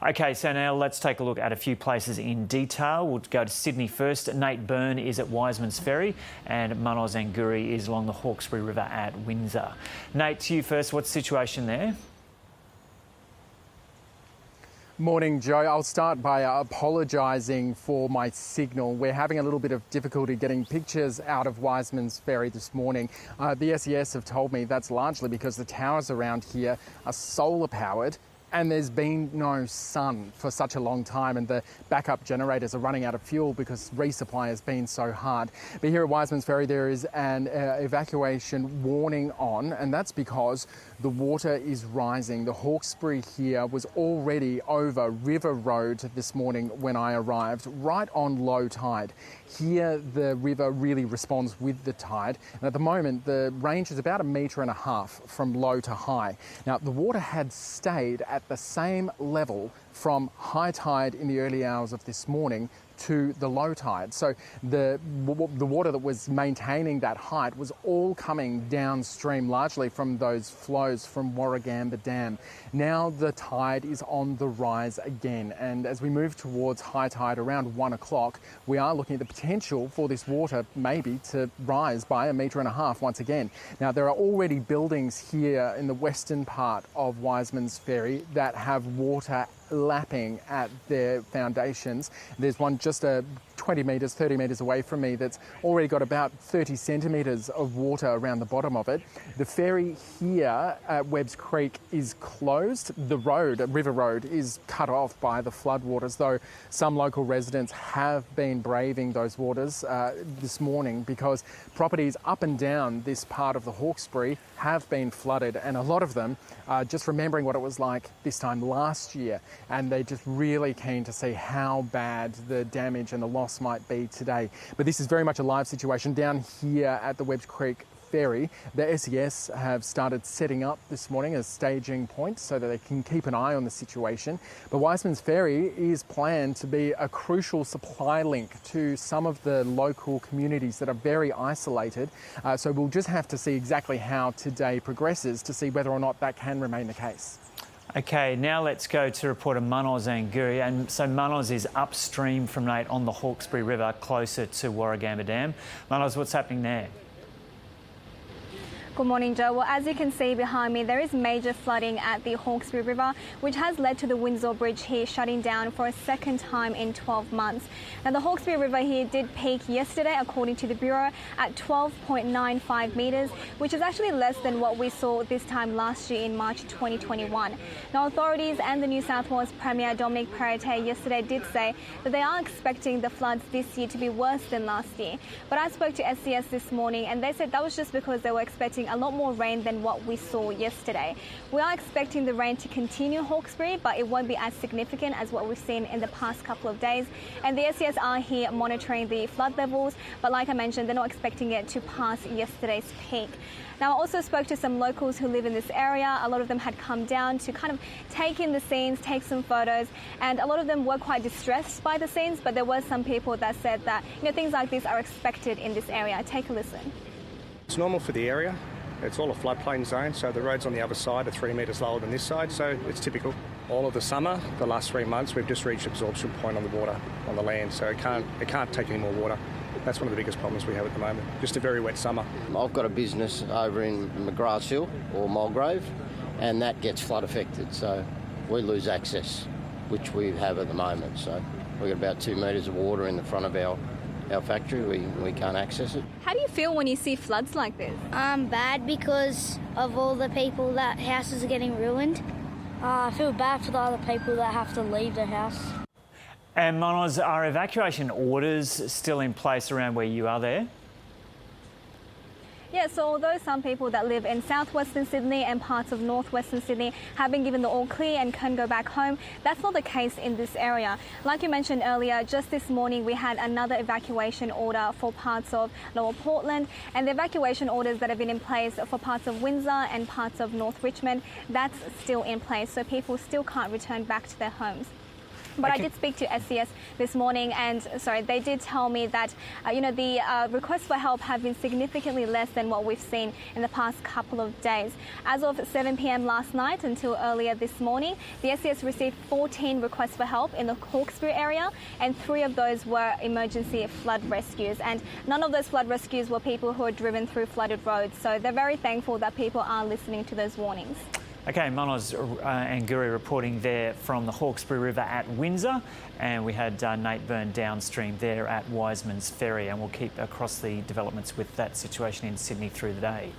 Okay, so now let's take a look at a few places in detail. We'll go to Sydney first. Nate Byrne is at Wiseman's Ferry and Mahnaz Angury is along the Hawkesbury River at Windsor. Nate, to you first, what's the situation there? Morning, Joe. I'll start by apologising for my signal. We're having a little bit of difficulty getting pictures out of Wiseman's Ferry this morning. The SES have told me that's largely because the towers around here are solar powered and there's been no sun for such a long time, and the backup generators are running out of fuel because resupply has been so hard. But here at Wiseman's Ferry there is an evacuation warning on, and that's because the water is rising. The Hawkesbury here was already over River Road this morning when I arrived, right on low tide. Here the river really responds with the tide, and at the moment the range is about 1.5 metres from low to high. Now the water had stayed at the same level from high tide in the early hours of this morning to the low tide. So the water that was maintaining that height was all coming downstream, largely from those flows from Warragamba Dam. Now the tide is on the rise again, and as we move towards high tide around 1 o'clock, we are looking at the potential for this water maybe to rise by 1.5 metres once again. Now there are already buildings here in the western part of Wiseman's Ferry that have water lapping at their foundations. There's one just 20 metres, 30 metres away from me that's already got about 30 centimetres of water around the bottom of it. The ferry here at Webbs Creek is closed. The road, River Road, is cut off by the floodwaters, though some local residents have been braving those waters this morning because properties up and down this part of the Hawkesbury have been flooded, and a lot of them are just remembering what it was like this time last year, and they're just really keen to see how bad the damage and the loss might be today. But this is very much a live situation down here at the Webbs Creek Ferry. The SES have started setting up this morning as staging points so that they can keep an eye on the situation. But Wiseman's Ferry is planned to be a crucial supply link to some of the local communities that are very isolated. So we'll just have to see exactly how today progresses to see whether or not that can remain the case. Okay, now let's go to reporter Mahnaz Angury. And so Mahnaz is upstream from Nate on the Hawkesbury River, closer to Warragamba Dam. Mahnaz, what's happening there? Good morning, Joe. Well, as you can see behind me, there is major flooding at the Hawkesbury River, which has led to the Windsor Bridge here shutting down for a second time in 12 months. Now, the Hawkesbury River here did peak yesterday, according to the Bureau, at 12.95 metres, which is actually less than what we saw this time last year in March 2021. Now, authorities and the New South Wales Premier Dominic Perrottet yesterday did say that they are expecting the floods this year to be worse than last year. But I spoke to SES this morning and they said that was just because they were expecting a lot more rain than what we saw yesterday. We are expecting the rain to continue Hawkesbury, but it won't be as significant as what we've seen in the past couple of days. And the SES are here monitoring the flood levels, but like I mentioned, they're not expecting it to pass yesterday's peak. Now, I also spoke to some locals who live in this area. A lot of them had come down to kind of take in the scenes, take some photos, and a lot of them were quite distressed by the scenes, but there were some people that said that, things like this are expected in this area. Take a listen. It's normal for the area. It's all a floodplain zone, so the roads on the other side are 3 metres lower than this side, so it's typical. All of the summer, the last 3 months, we've just reached absorption point on the water, on the land, so it can't take any more water. That's one of the biggest problems we have at the moment. Just a very wet summer. I've got a business over in McGrath Hill or Mulgrave, and that gets flood affected, so we lose access, which we have at the moment. So we've got about 2 metres of water in the front of our factory. We can't access it. How do you feel when you see floods like this? Bad because of all the people that houses are getting ruined. I feel bad for the other people that have to leave their house. And Mahnaz, are evacuation orders still in place around where you are there? Yeah, so although some people that live in southwestern Sydney and parts of northwestern Sydney have been given the all clear and can go back home, that's not the case in this area. Like you mentioned earlier, just this morning we had another evacuation order for parts of Lower Portland, and the evacuation orders that have been in place for parts of Windsor and parts of North Richmond, that's still in place, so people still can't return back to their homes. But Okay. I did speak to SES this morning, and they did tell me that the requests for help have been significantly less than what we've seen in the past couple of days. As of 7 p.m. last night until earlier this morning, the SES received 14 requests for help in the Hawkesbury area, and 3 of those were emergency flood rescues. And none of those flood rescues were people who are driven through flooded roads. So they're very thankful that people are listening to those warnings. Okay, Mahnaz Angury reporting there from the Hawkesbury River at Windsor, and we had Nate Byrne downstream there at Wiseman's Ferry, and we'll keep across the developments with that situation in Sydney through the day.